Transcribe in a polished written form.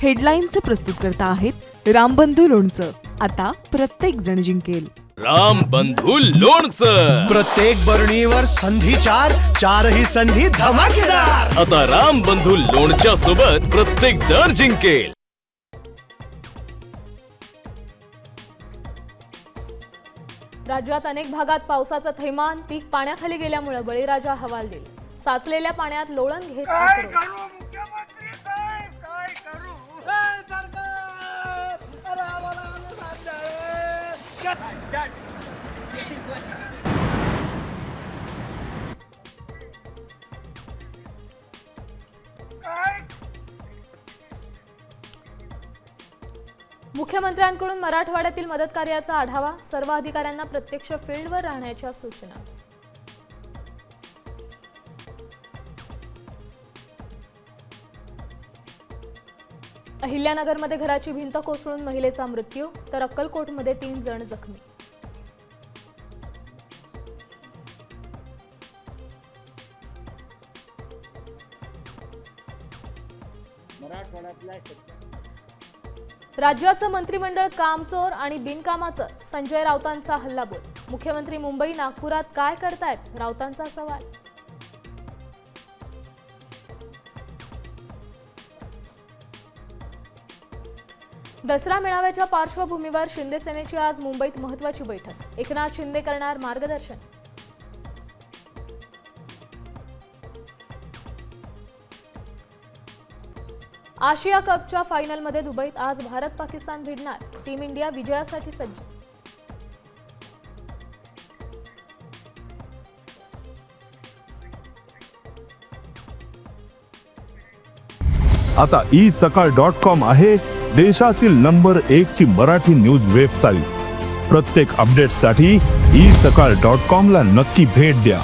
हेडलाईनचे प्रस्तुतकर्ता आहेत रामबंधू लोणचं. आता प्रत्येक जण जिंकेल. रामबंधू लोणचं. प्रत्येक बरणीवर संधी चार, चारही संधी धमाकेदार. आता रामबंधू लोणच्या सोबत प्रत्येक जण जिंकेल. राज्यात अनेक भागात पावसाचं थैमान, पीक पाण्याखाली गेल्यामुळे बळीराजा हवालदिल. साचलेल्या पाण्यात लोळण घेत काय करू मुख्यमंत्री साहेब, काय करू? सरकार अरे आम्हाला अनुदान द्यावे. काय मुख्यमंत्र्यांकडून मराठवाड्यातील मदत कार्याचा आढावा, सर्व अधिकाऱ्यांना प्रत्यक्ष फील्डवर राहण्याच्या सूचना. अहिल्यानगरमध्ये घराची भिंत कोसळून महिलेचा मृत्यू, तर अक्कलकोटमध्ये 3 जण जखमी. राज्याचं मंत्रिमंडळ कामचोर आणि बिनकामाचं, संजय राऊतांचा हल्लाबोल. मुख्यमंत्री मुंबई नागपुरात काय करतायत, राऊतांचा सवाल. दसरा मेळाव्याच्या पार्श्वभूमीवर शिंदे सेनेची आज मुंबईत महत्त्वाची बैठक. एकनाथ शिंदे करणार मार्गदर्शन. आशिया कपच्या फायनलमध्ये दुबईत आज भारत पाकिस्तान भिडणार. टीम इंडिया विजयासाठी सज्ज. आता isakal.com आहे देशातील नंबर 1 ची मराठी न्यूज वेबसाईट. प्रत्येक अपडेटसाठी isakal.com ला नक्की भेट द्या.